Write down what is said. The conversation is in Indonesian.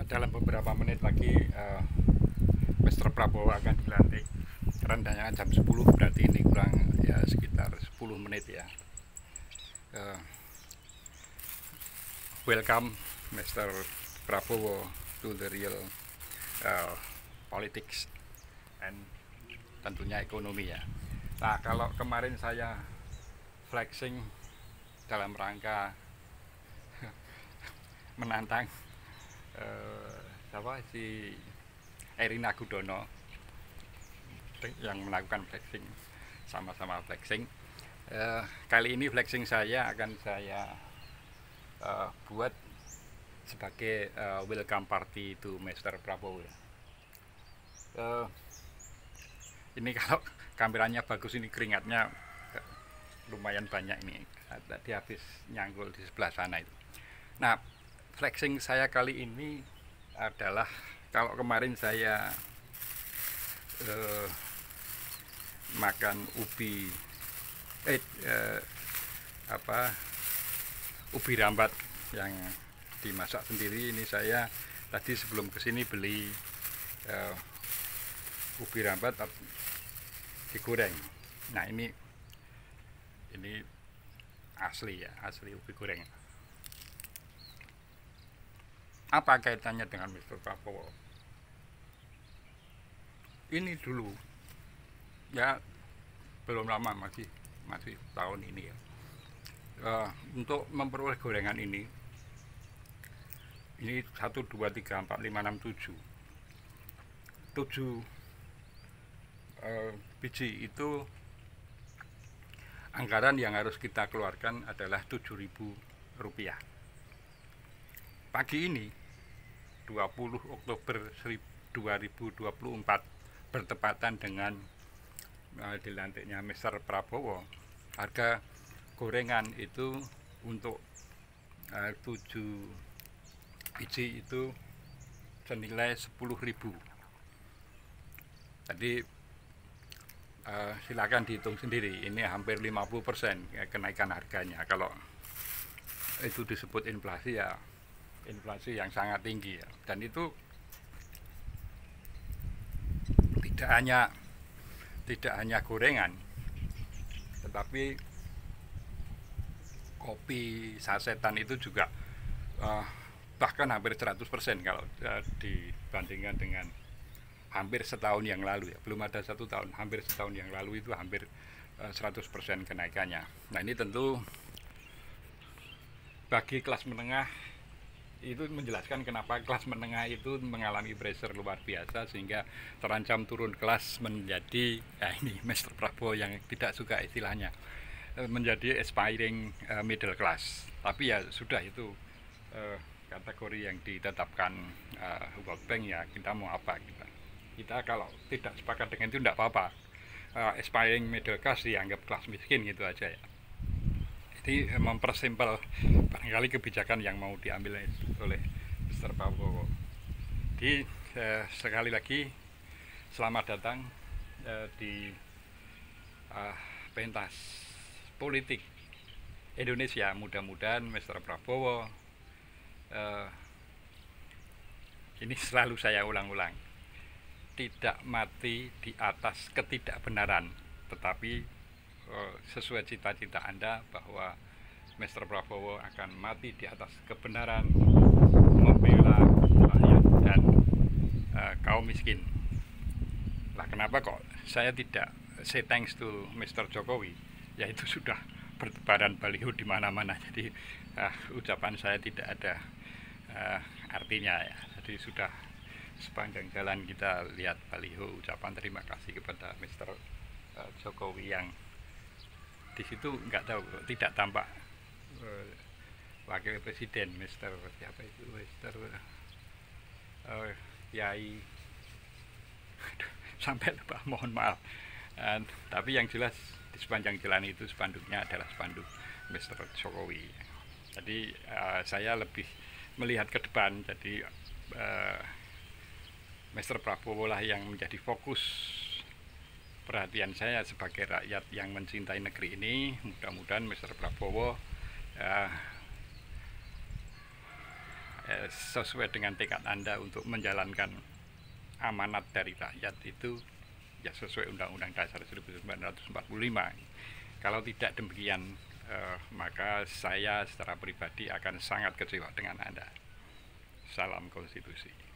Dalam beberapa menit lagi Mr. Prabowo akan dilantik. Rencananya jam 10, berarti ini kurang ya sekitar 10 menit ya. Welcome Mr. Prabowo to the real politics and tentunya ekonomi ya. Nah, kalau kemarin saya flexing dalam rangka menantang si Erina Gudono yang melakukan flexing, sama-sama flexing. Kali ini flexing saya akan saya buat sebagai welcome party to Mr. Prabowo. Ini kalau kameranya bagus, ini keringatnya lumayan banyak ini. Tadi habis nyanggul di sebelah sana itu. Nah, flexing saya kali ini adalah, kalau kemarin saya makan ubi ubi rambat yang dimasak sendiri. Ini saya tadi sebelum kesini beli ubi rambat digoreng. Nah, ini asli ya, asli ubi goreng. Apa kaitannya dengan Mr. Prabowo? Ini dulu ya, belum lama, masih tahun ini ya. Untuk memperoleh gorengan ini 1, 2, 3, 4, 5, 6, 7 biji itu anggaran yang harus kita keluarkan adalah Rp7.000. Pagi ini 20 Oktober 2024 bertepatan dengan dilantiknya Mr. Prabowo, harga gorengan itu untuk 7 biji itu senilai Rp10.000. Jadi silakan dihitung sendiri, ini hampir 50% kenaikan harganya. Kalau itu disebut inflasi ya, inflasi yang sangat tinggi ya. Dan itu tidak hanya gorengan, tetapi kopi sasetan itu juga bahkan hampir 100% kalau dibandingkan dengan hampir setahun yang lalu ya. Belum ada 1 tahun, hampir setahun yang lalu itu hampir 100% kenaikannya. Nah, ini tentu bagi kelas menengah itu menjelaskan kenapa kelas menengah itu mengalami pressure luar biasa, sehingga terancam turun kelas menjadi ini Mr. Prabowo yang tidak suka istilahnya menjadi aspiring middle class. Tapi ya sudah, itu kategori yang ditetapkan World Bank ya. Kita mau apa, kita kalau tidak sepakat dengan itu tidak apa-apa. Aspiring middle class dianggap kelas miskin, gitu aja ya. Jadi mempersimpel barangkali kebijakan yang mau diambil oleh Mr. Prabowo. Jadi sekali lagi selamat datang di pentas politik Indonesia. Mudah-mudahan Mr. Prabowo, ini selalu saya ulang-ulang, tidak mati di atas ketidakbenaran, tetapi sesuai cita-cita Anda bahwa Mr. Prabowo akan mati di atas kebenaran, membela rakyat dan kaum miskin. Lah, kenapa kok saya tidak say thanks to Mr. Jokowi? Ya, itu sudah bertebaran baliho di mana-mana. Jadi ucapan saya tidak ada artinya ya. Jadi sudah sepanjang jalan kita lihat baliho ucapan terima kasih kepada Mr. Jokowi, yang di situ nggak tahu, tidak tampak wakil presiden Mr. siapa itu, Mr. Yai sampai lupa, mohon maaf. Tapi yang jelas di sepanjang jalan itu spanduknya adalah spanduk Mr. Jokowi. Jadi saya lebih melihat ke depan. Jadi Mr. Prabowo lah yang menjadi fokus perhatian saya sebagai rakyat yang mencintai negeri ini. Mudah-mudahan Mr. Prabowo sesuai dengan tekad Anda untuk menjalankan amanat dari rakyat itu ya sesuai Undang-Undang Dasar 1945. Kalau tidak demikian, maka saya secara pribadi akan sangat kecewa dengan Anda. Salam konstitusi.